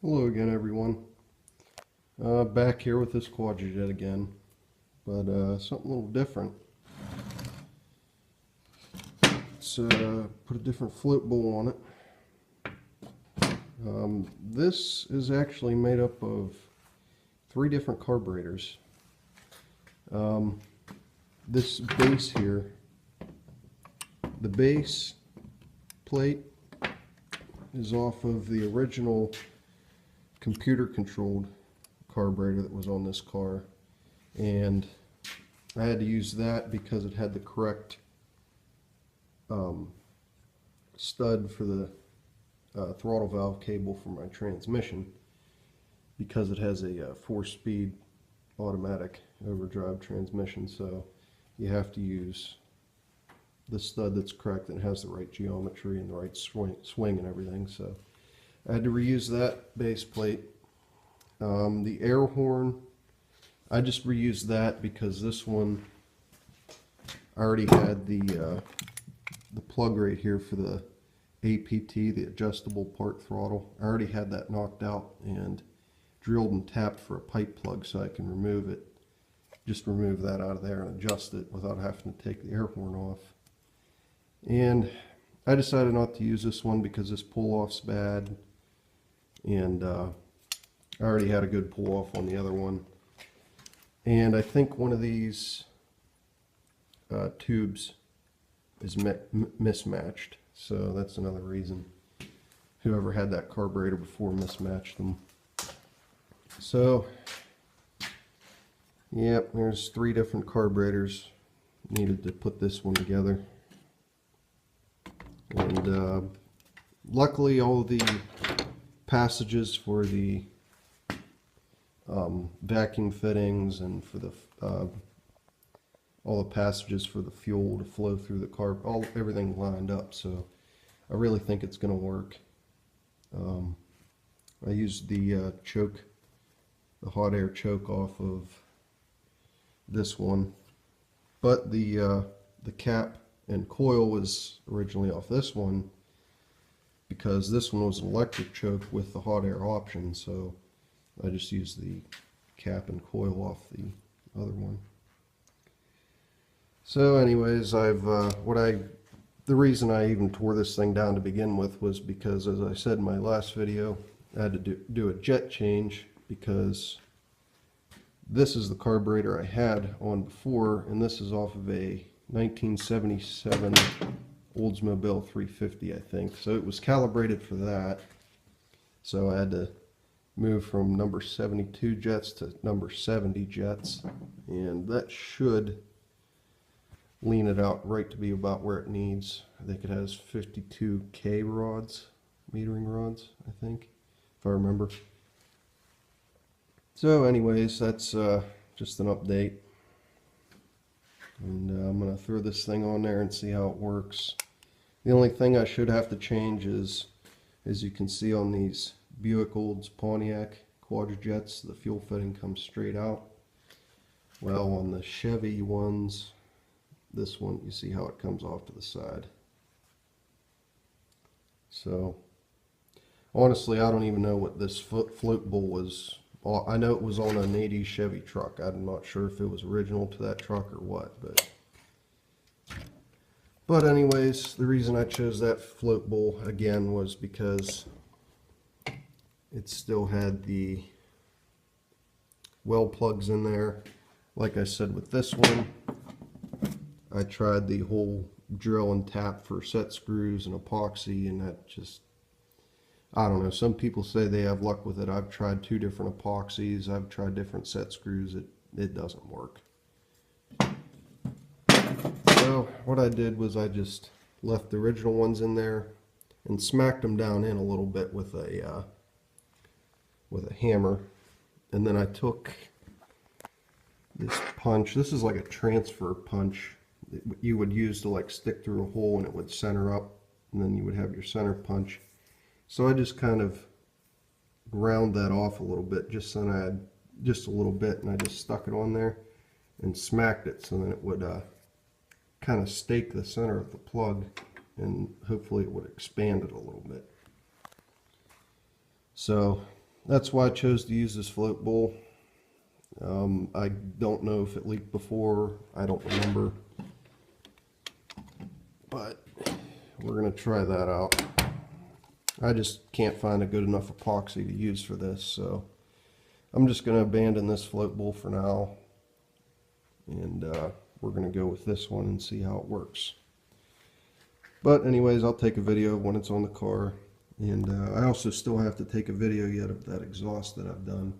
Hello again, everyone. Back here with this quadrajet again, but something a little different. Let's put a different float bowl on it. This is actually made up of 3 different carburetors. This base here, the base plate is off of the original computer controlled carburetor that was on this car, and I had to use that because it had the correct stud for the throttle valve cable for my transmission, because it has a 4-speed automatic overdrive transmission, so you have to use the stud that's correct and has the right geometry and the right swing and everything. So I had to reuse that base plate. The air horn, I just reused that because this one I already had the plug right here for the APT, the adjustable part throttle. I already had that knocked out and drilled and tapped for a pipe plug, so I can remove it. Just remove that out of there and adjust it without having to take the air horn off. And I decided not to use this one because this pull-off's bad, and I already had a good pull-off on the other one. And I think one of these tubes is mismatched, so that's another reason whoever had that carburetor before mismatched them. So, yep, there's 3 different carburetors. Needed to put this one together. And luckily all the passages for the vacuum fittings and for the all the passages for the fuel to flow through the car, everything lined up, so I really think it's going to work. I used the choke, the hot air choke off of this one, but the cap and coil was originally off this one because this one was an electric choke with the hot air option, so I just used the cap and coil off the other one. So anyways, the reason I even tore this thing down to begin with was because, as I said in my last video, I had to do a jet change because this is the carburetor I had on before, and this is off of a 1977 Oldsmobile 350, I think. So it was calibrated for that. So I had to move from number 72 jets to number 70 jets, and that should lean it out right to be about where it needs. I think it has 52K rods, metering rods, I think, if I remember. So anyways, that's just an update. And I'm going to throw this thing on there and see how it works. The only thing I should have to change is, as you can see on these Buick Olds Pontiac quadrajets, the fuel fitting comes straight out. Well, on the Chevy ones, this one, you see how it comes off to the side. So honestly, I don't even know what this float bowl was. I know it was on an 80s Chevy truck. I'm not sure if it was original to that truck or what, but anyways, the reason I chose that float bowl again was because it still had the well plugs in there. Like I said with this one, I tried the whole drill and tap for set screws and epoxy, and that just, I don't know, some people say they have luck with it. I've tried 2 different epoxies, I've tried different set screws, it doesn't work. So what I did was I just left the original ones in there and smacked them down in a little bit with a hammer, and then I took this punch. This is like a transfer punch that you would use to like stick through a hole and it would center up, and then you would have your center punch. So I just kind of ground that off a little bit, just so I had just a little bit, and I just stuck it on there and smacked it so then it would kind of stake the center of the plug, and hopefully it would expand it a little bit. So that's why I chose to use this float bowl. I don't know if it leaked before, I don't remember, but we're going to try that out. I just can't find a good enough epoxy to use for this, so I'm just going to abandon this float bowl for now, and we're going to go with this one and see how it works. But anyways, I'll take a video when it's on the car, and I also still have to take a video yet of that exhaust that I've done.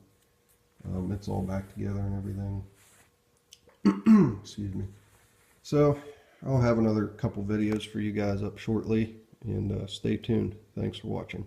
It's all back together and everything. Excuse me. So I'll have another couple videos for you guys up shortly, and stay tuned. Thanks for watching.